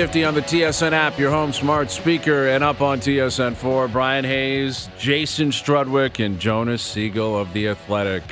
50 on the TSN app, your home smart speaker, and up on TSN4, Brian Hayes, Jason Strudwick, and Jonas Siegel of The Athletic.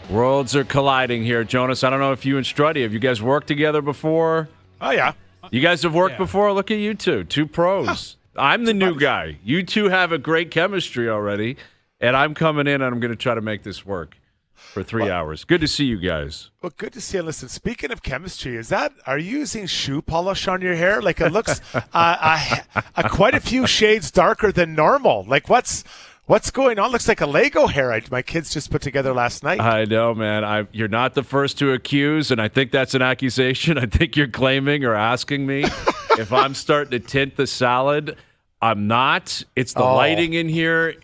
Worlds are colliding here. Jonas, I don't know if you and Struddy, have you guys worked together before? Oh, yeah. You guys have worked before? Look at you two pros. I'm the new guy. You two have a great chemistry already, and I'm coming in and I'm going to try to make this work for 3 hours. Good to see you guys. Well, good to see you. Listen, speaking of chemistry, are you using shoe polish on your hair? Like, it looks quite a few shades darker than normal. Like, what's going on? Looks like a Lego hair my kids just put together last night. I know, man. You're not the first to accuse, and I think that's an accusation. I think you're claiming or asking me if I'm starting to tint the salad. I'm not. It's the lighting in here.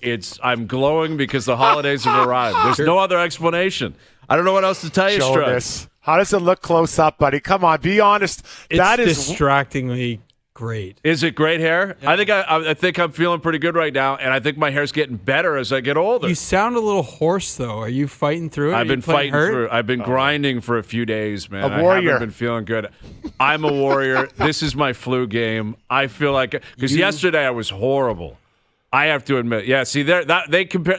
I'm glowing because the holidays have arrived. There's no other explanation. I don't know what else to tell you, Strud. How does it look close up, buddy? Come on, be honest. It's distractingly great. Is it great hair? Yeah. I think I'm feeling pretty good right now, and I think my hair's getting better as I get older. You sound a little hoarse, though. Are you fighting through it? I've been fighting through it. I've been grinding for a few days, man. A warrior. I haven't been feeling good. I'm a warrior. This is my flu game. I feel like because yesterday I was horrible. I have to admit. Yeah, see,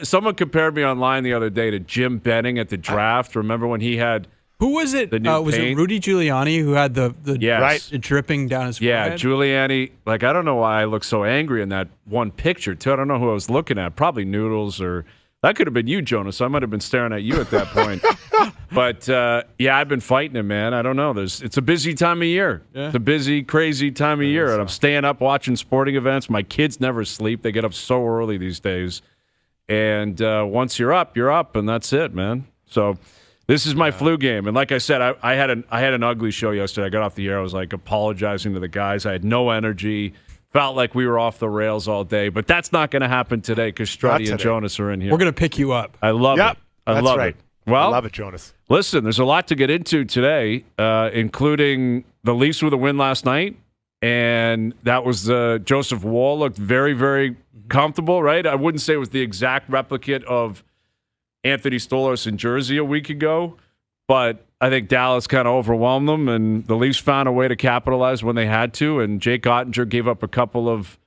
someone compared me online the other day to Jim Benning at the draft. Remember when he had who was it? Was it Rudy Giuliani who had the dripping down his forehead? Yeah, Giuliani. Like, I don't know why I look so angry in that one picture, too. I don't know who I was looking at. Probably Noodles or that could have been you, Jonas. I might have been staring at you at that point. But, I've been fighting it, man. I don't know. It's a busy time of year. Yeah. It's a busy, crazy time of year. And I'm staying up watching sporting events. My kids never sleep. They get up so early these days. And once you're up, and that's it, man. So this is my flu game. And like I said, I had an ugly show yesterday. I got off the air. I was like apologizing to the guys. I had no energy. Felt like we were off the rails all day. But that's not going to happen today because Struddy and Jonas are in here. We're going to pick you up. I love it. I love it. Well, I love it, Jonas. Listen, there's a lot to get into today, including the Leafs with a win last night. And that was Joseph Woll looked very, very comfortable, right? I wouldn't say it was the exact replicate of Anthony Stolarz in Jersey a week ago, but I think Dallas kind of overwhelmed them, and the Leafs found a way to capitalize when they had to, and Jake Ottinger gave up a couple of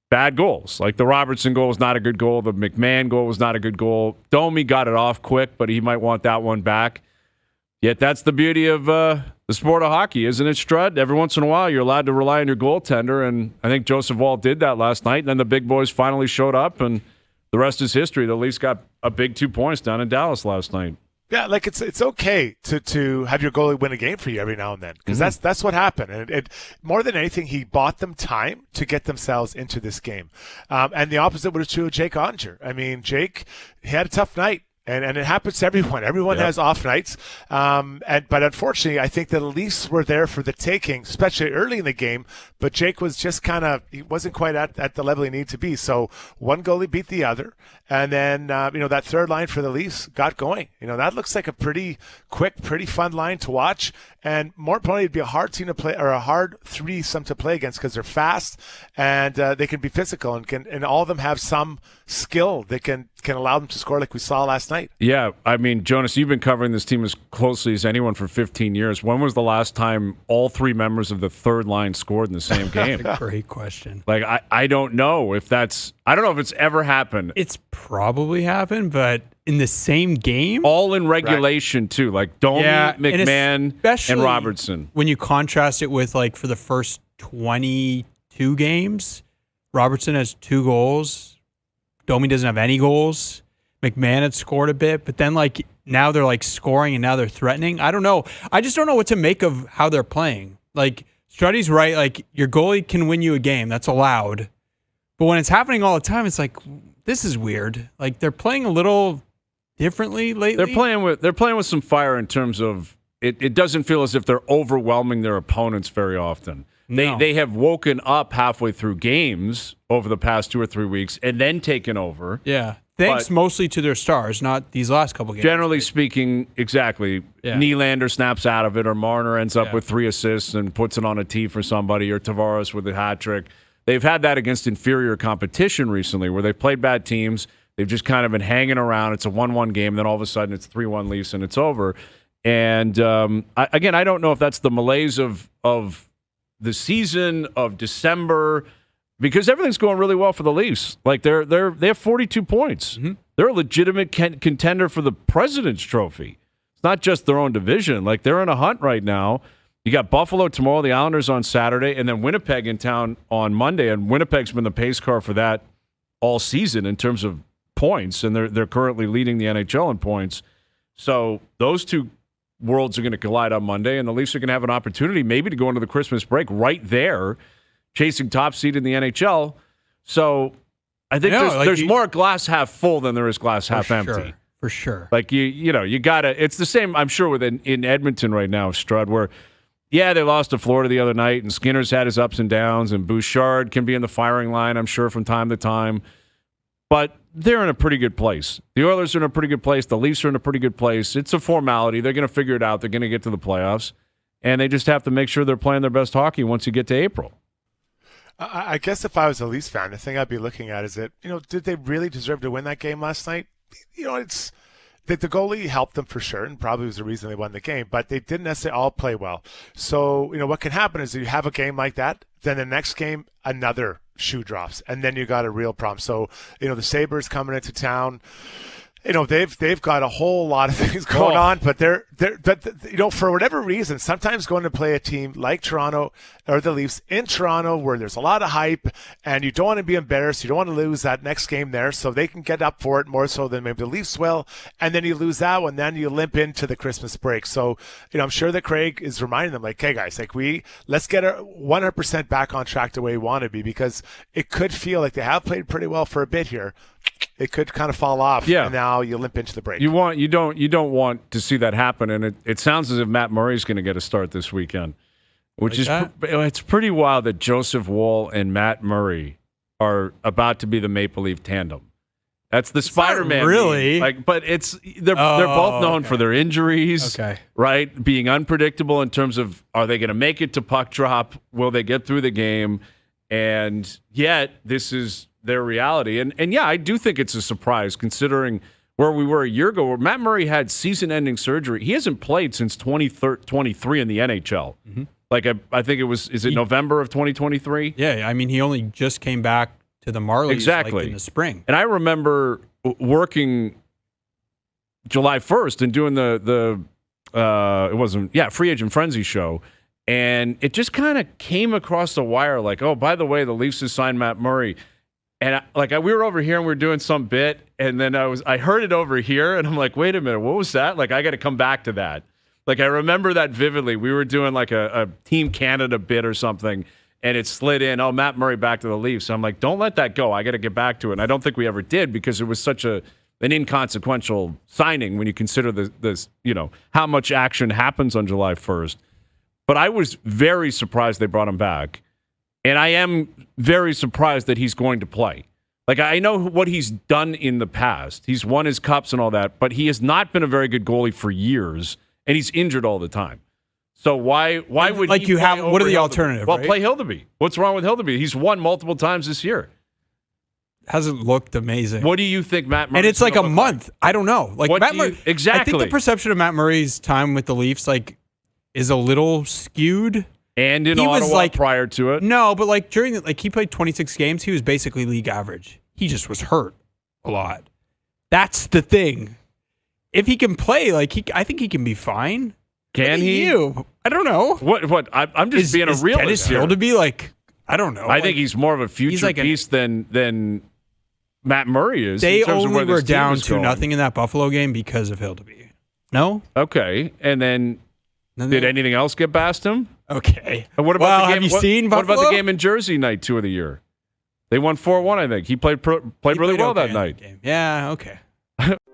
bad goals. Like the Robertson goal was not a good goal. The McMahon goal was not a good goal. Domi got it off quick, but he might want that one back. Yet that's the beauty of the sport of hockey, isn't it, Strud? Every once in a while, you're allowed to rely on your goaltender, and I think Joseph Woll did that last night, and then the big boys finally showed up, and the rest is history. The Leafs got a big 2 points down in Dallas last night. Yeah, like it's okay to have your goalie win a game for you every now and then because that's what happened. And it more than anything, he bought them time to get themselves into this game. And the opposite was true of Jake Ottinger. I mean, Jake, he had a tough night. And it happens to everyone. Everyone has off nights. But unfortunately, I think the Leafs were there for the taking, especially early in the game. But Jake was just he wasn't quite at the level he needed to be. So one goalie beat the other. And then, that third line for the Leafs got going. That looks like a pretty quick, pretty fun line to watch. And more importantly, it'd be a hard team to play or a hard threesome to play against because they're fast and they can be physical and all of them have some skill that can allow them to score like we saw last night. Yeah, I mean, Jonas, you've been covering this team as closely as anyone for 15 years. When was the last time all three members of the third line scored in the same game? Great question. Like, I don't know if I don't know if it's ever happened. It's probably happened, but in the same game? All in regulation, too. Like, Domi, McMahon, and Robertson. When you contrast it with, like, for the first 22 games, Robertson has 2 goals. Domi doesn't have any goals. McMahon had scored a bit, but then, like, now they're, like, scoring and now they're threatening. I don't know. I just don't know what to make of how they're playing. Like, Struddy's right. Like, your goalie can win you a game. That's allowed. But when it's happening all the time, it's like, this is weird. Like, they're playing a little differently lately. They're playing with some fire in terms of it doesn't feel as if they're overwhelming their opponents very often. No. They have woken up halfway through games over the past 2 or 3 weeks and then taken over. Yeah. Thanks mostly to their stars, not these last couple games. Generally speaking, exactly. Yeah. Nylander snaps out of it, or Marner ends up with 3 assists and puts it on a tee for somebody, or Tavares with a hat trick. They've had that against inferior competition recently where they've played bad teams. They've just kind of been hanging around. It's a 1-1 game, and then all of a sudden it's 3-1 Leafs, and it's over. And, again, I don't know if that's the malaise of the season, of December, because everything's going really well for the Leafs. Like they have 42 points. Mm-hmm. They're a legitimate contender for the President's Trophy. It's not just their own division. Like they're in a hunt right now. You got Buffalo tomorrow, the Islanders on Saturday, and then Winnipeg in town on Monday. And Winnipeg's been the pace car for that all season in terms of points, and they're currently leading the NHL in points. So those two worlds are going to collide on Monday, and the Leafs are going to have an opportunity maybe to go into the Christmas break right there, chasing top seed in the NHL. So I think there's more glass half full than there is glass half empty. For sure. Like you gotta. It's the same. I'm sure with in Edmonton right now, Strud, where they lost to Florida the other night, and Skinner's had his ups and downs, and Bouchard can be in the firing line, I'm sure, from time to time. But they're in a pretty good place. The Oilers are in a pretty good place. The Leafs are in a pretty good place. It's a formality. They're going to figure it out. They're going to get to the playoffs, and they just have to make sure they're playing their best hockey once you get to April. I guess if I was a Leafs fan, the thing I'd be looking at is that, did they really deserve to win that game last night? It's that the goalie helped them for sure, and probably was the reason they won the game, but they didn't necessarily all play well. So, what can happen is you have a game like that, then the next game, another shoe drops, and then you got a real problem. So, the Sabres coming into town, they've got a whole lot of things going on, but they're for whatever reason, sometimes going to play a team like Toronto or the Leafs in Toronto where there's a lot of hype and you don't want to be embarrassed. You don't want to lose that next game there, so they can get up for it more so than maybe the Leafs will. And then you lose that one, then you limp into the Christmas break. So, I'm sure that Craig is reminding them, like, hey guys, let's get 100% back on track the way we want to be, because it could feel like they have played pretty well for a bit here. It could kind of fall off, and now you limp into the break. You don't want to see that happen, and it sounds as if Matt Murray's going to get a start this weekend, which it's pretty wild that Joseph Woll and Matt Murray are about to be the Maple Leaf tandem. That's the Spider-Man. Really? But they're both known for their injuries, right? Being unpredictable in terms of, are they going to make it to puck drop? Will they get through the game? And yet this is their reality. And I do think it's a surprise considering where we were a year ago, where Matt Murray had season-ending surgery. He hasn't played since 2023 in the NHL. Mm-hmm. Like, I think is it November of 2023? Yeah, I mean, he only just came back to the Marlies in the spring. And I remember working July 1st and doing the Free Agent Frenzy show. And it just kind of came across the wire like, oh, by the way, the Leafs have signed Matt Murray. And we were over here and we were doing some bit, and then I heard it over here, and I'm like, wait a minute, what was that? Like, I got to come back to that. Like, I remember that vividly. We were doing like a Team Canada bit or something, and it slid in, oh, Matt Murray back to the Leafs. So I'm like, don't let that go. I got to get back to it. And I don't think we ever did, because it was such an inconsequential signing when you consider this, how much action happens on July 1st. But I was very surprised they brought him back. And I am very surprised that he's going to play. Like, I know what he's done in the past. He's won his cups and all that, but he has not been a very good goalie for years, and he's injured all the time. So why would what are the alternatives? Well, play Hildeby. What's wrong with Hildeby? He's won multiple times this year. Hasn't looked amazing. What do you think Matt Murray? And it's like a month. I don't know. Like, Matt Murray, exactly. I think the perception of Matt Murray's time with the Leafs is a little skewed. And in Ottawa prior to it. No, but during he played 26 games, he was basically league average. He just was hurt a lot. That's the thing. If he can play, I think he can be fine. Can he? I don't know. What? I'm just being a realist here. To be I don't know. I think he's more of a future piece than Matt Murray is. They only were down 2-0 in that Buffalo game because of Hildeby. No? Okay. And then did anything else get past him? Okay. And what about the game? Have you seen Buffalo? What about the game in Jersey night 2 of the year? They won 4-1, I think. He played really well that night. Yeah, okay.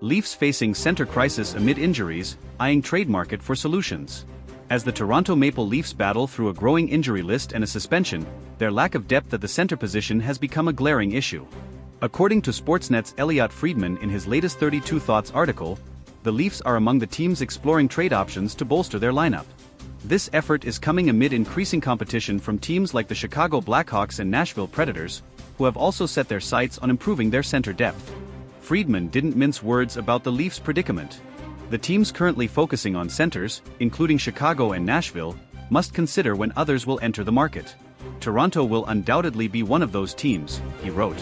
Leafs facing center crisis amid injuries, eyeing trade market for solutions. As the Toronto Maple Leafs battle through a growing injury list and a suspension, their lack of depth at the center position has become a glaring issue. According to Sportsnet's Elliot Friedman in his latest 32 Thoughts article, the Leafs are among the teams exploring trade options to bolster their lineup. This effort is coming amid increasing competition from teams like the Chicago Blackhawks and Nashville Predators, who have also set their sights on improving their center depth. Friedman didn't mince words about the Leafs' predicament. The teams currently focusing on centers, including Chicago and Nashville, must consider when others will enter the market. Toronto will undoubtedly be one of those teams, he wrote.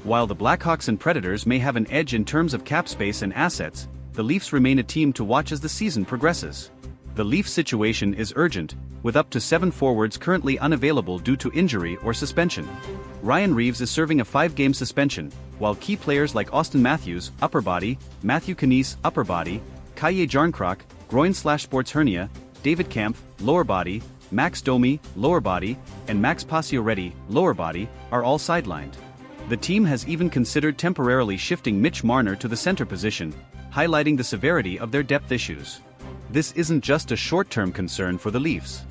While the Blackhawks and Predators may have an edge in terms of cap space and assets, the Leafs remain a team to watch as the season progresses. The Leafs situation is urgent, with up to 7 forwards currently unavailable due to injury or suspension. Ryan Reeves is serving a 5-game suspension, while key players like Austin Matthews, upper body, Matthew Knies, upper body, Kaye Jarnkrok, groin/sports hernia, David Kampf, lower body, Max Domi, lower body, and Max Pacioretty, lower body, are all sidelined. The team has even considered temporarily shifting Mitch Marner to the center position, highlighting the severity of their depth issues. This isn't just a short-term concern for the Leafs.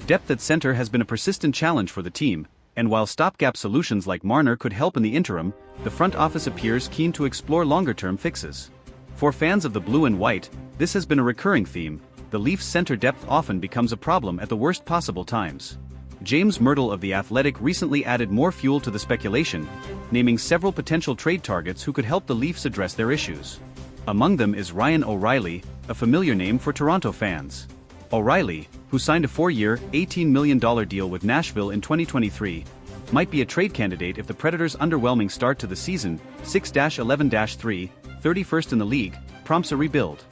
Depth at center has been a persistent challenge for the team, and while stopgap solutions like Marner could help in the interim, the front office appears keen to explore longer-term fixes. For fans of the blue and white, this has been a recurring theme. The Leafs' center depth often becomes a problem at the worst possible times. James Myrtle of The Athletic recently added more fuel to the speculation, naming several potential trade targets who could help the Leafs address their issues. Among them is Ryan O'Reilly, a familiar name for Toronto fans. O'Reilly, who signed a 4-year, $18 million deal with Nashville in 2023, might be a trade candidate if the Predators' underwhelming start to the season, 6-11-3, 31st in the league, prompts a rebuild.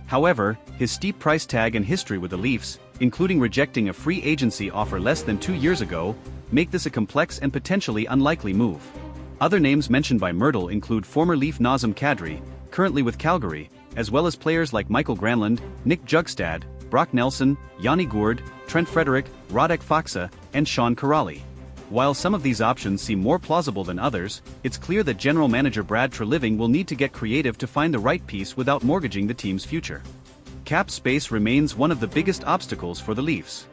However, his steep price tag and history with the Leafs, including rejecting a free agency offer less than 2 years ago, make this a complex and potentially unlikely move. Other names mentioned by Myrtle include former Leaf Nazem Kadri, currently with Calgary, as well as players like Michael Granlund, Nick Jugstad, Brock Nelson, Yanni Gourde, Trent Frederick, Radek Faksa, and Sean Kuraly. While some of these options seem more plausible than others, it's clear that general manager Brad Treliving will need to get creative to find the right piece without mortgaging the team's future. Cap space remains one of the biggest obstacles for the Leafs.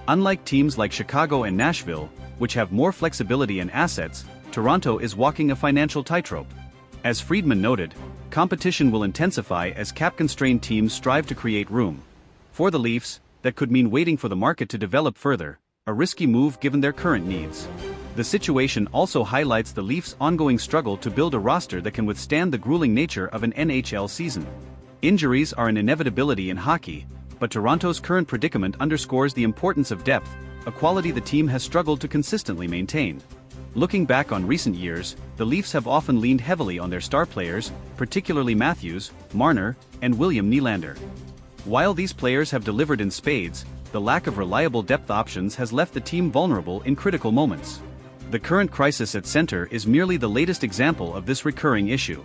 Unlike teams like Chicago and Nashville, which have more flexibility and assets, Toronto is walking a financial tightrope. As Friedman noted, competition will intensify as cap-constrained teams strive to create room. For the Leafs, that could mean waiting for the market to develop further, a risky move given their current needs. The situation also highlights the Leafs' ongoing struggle to build a roster that can withstand the grueling nature of an NHL season. Injuries are an inevitability in hockey, but Toronto's current predicament underscores the importance of depth, a quality the team has struggled to consistently maintain. Looking back on recent years, the Leafs have often leaned heavily on their star players, particularly Matthews, Marner, and William Nylander. While these players have delivered in spades, the lack of reliable depth options has left the team vulnerable in critical moments. The current crisis at center is merely the latest example of this recurring issue.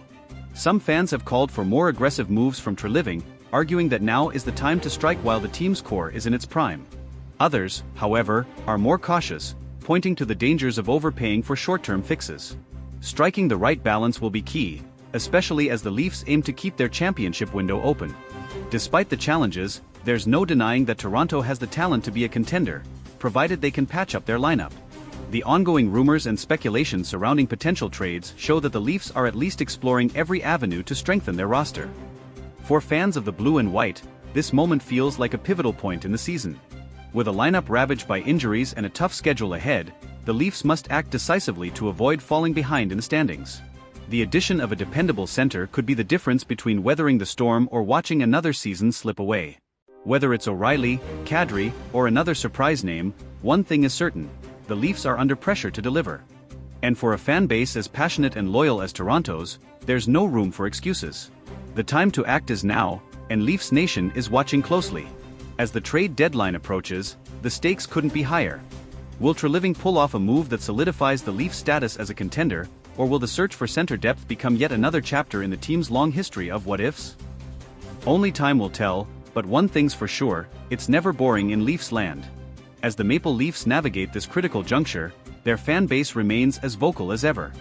Some fans have called for more aggressive moves from Treliving, arguing that now is the time to strike while the team's core is in its prime. Others, however, are more cautious, pointing to the dangers of overpaying for short-term fixes. Striking the right balance will be key, especially as the Leafs aim to keep their championship window open. Despite the challenges, there's no denying that Toronto has the talent to be a contender, provided they can patch up their lineup. The ongoing rumors and speculation surrounding potential trades show that the Leafs are at least exploring every avenue to strengthen their roster. For fans of the blue and white, this moment feels like a pivotal point in the season. With a lineup ravaged by injuries and a tough schedule ahead, the Leafs must act decisively to avoid falling behind in the standings. The addition of a dependable center could be the difference between weathering the storm or watching another season slip away. Whether it's O'Reilly, Kadri, or another surprise name, one thing is certain: the Leafs are under pressure to deliver. And for a fan base as passionate and loyal as Toronto's, there's no room for excuses. The time to act is now, and Leafs Nation is watching closely. As the trade deadline approaches, the stakes couldn't be higher. Will Treliving pull off a move that solidifies the Leafs' status as a contender, or will the search for center depth become yet another chapter in the team's long history of what-ifs? Only time will tell, but one thing's for sure: it's never boring in Leafs land. As the Maple Leafs navigate this critical juncture, their fan base remains as vocal as ever.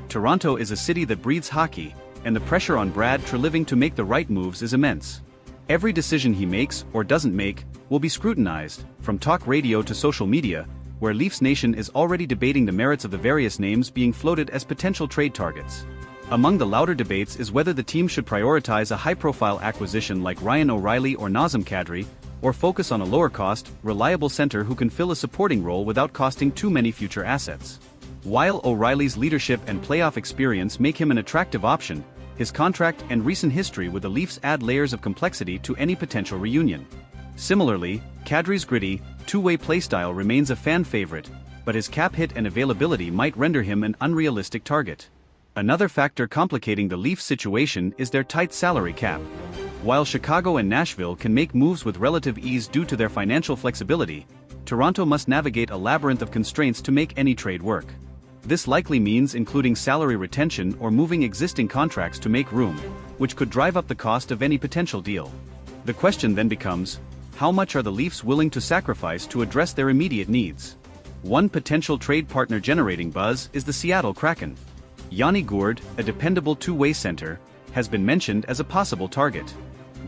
Toronto is a city that breathes hockey, and the pressure on Brad Treliving to make the right moves is immense. Every decision he makes, or doesn't make, will be scrutinized, from talk radio to social media, where Leafs Nation is already debating the merits of the various names being floated as potential trade targets. Among the louder debates is whether the team should prioritize a high-profile acquisition like Ryan O'Reilly or Nazem Kadri, or focus on a lower-cost, reliable center who can fill a supporting role without costing too many future assets. While O'Reilly's leadership and playoff experience make him an attractive option, his contract and recent history with the Leafs add layers of complexity to any potential reunion. Similarly, Kadri's gritty, two-way playstyle remains a fan favorite, but his cap hit and availability might render him an unrealistic target. Another factor complicating the Leafs' situation is their tight salary cap. While Chicago and Nashville can make moves with relative ease due to their financial flexibility, Toronto must navigate a labyrinth of constraints to make any trade work. This likely means including salary retention or moving existing contracts to make room, which could drive up the cost of any potential deal. The question then becomes, how much are the Leafs willing to sacrifice to address their immediate needs? One potential trade partner generating buzz is the Seattle Kraken. Yanni Gourde, a dependable two-way center, has been mentioned as a possible target.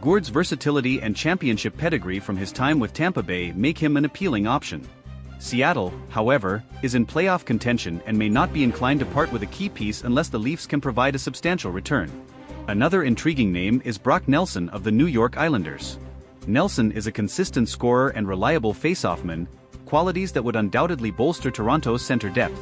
Gourde's versatility and championship pedigree from his time with Tampa Bay make him an appealing option. Seattle, however, is in playoff contention and may not be inclined to part with a key piece unless the Leafs can provide a substantial return. Another intriguing name is Brock Nelson of the New York Islanders. Nelson is a consistent scorer and reliable faceoff-man, qualities that would undoubtedly bolster Toronto's center depth.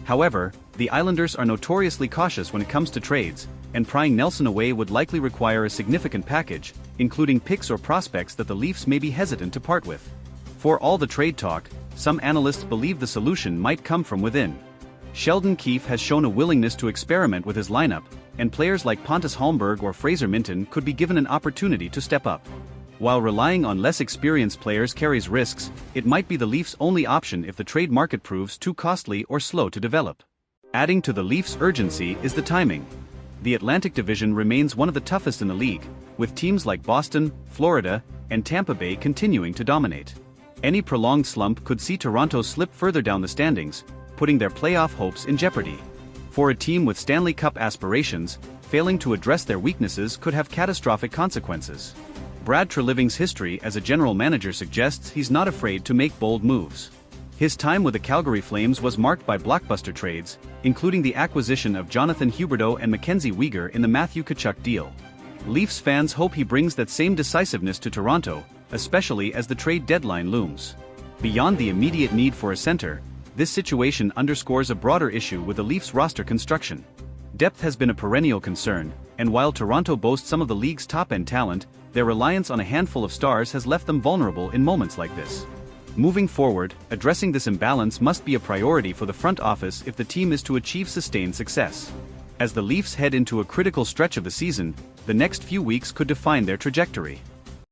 However, the Islanders are notoriously cautious when it comes to trades, and prying Nelson away would likely require a significant package, including picks or prospects that the Leafs may be hesitant to part with. For all the trade talk, some analysts believe the solution might come from within. Sheldon Keefe has shown a willingness to experiment with his lineup, and players like Pontus Holmberg or Fraser Minton could be given an opportunity to step up. While relying on less experienced players carries risks, it might be the Leafs' only option if the trade market proves too costly or slow to develop. Adding to the Leafs' urgency is the timing. The Atlantic Division remains one of the toughest in the league, with teams like Boston, Florida, and Tampa Bay continuing to dominate. Any prolonged slump could see Toronto slip further down the standings, putting their playoff hopes in jeopardy. For a team with Stanley Cup aspirations, failing to address their weaknesses could have catastrophic consequences. Brad Treliving's history as a general manager suggests he's not afraid to make bold moves. His time with the Calgary Flames was marked by blockbuster trades, including the acquisition of Jonathan Huberdeau and Mackenzie Weegar in the Matthew Tkachuk deal. Leafs fans hope he brings that same decisiveness to Toronto, especially as the trade deadline looms. Beyond the immediate need for a center, this situation underscores a broader issue with the Leafs roster construction. Depth has been a perennial concern, and while Toronto boasts some of the league's top-end talent, their reliance on a handful of stars has left them vulnerable in moments like this. Moving forward, addressing this imbalance must be a priority for the front office if the team is to achieve sustained success. As the Leafs head into a critical stretch of the season, the next few weeks could define their trajectory.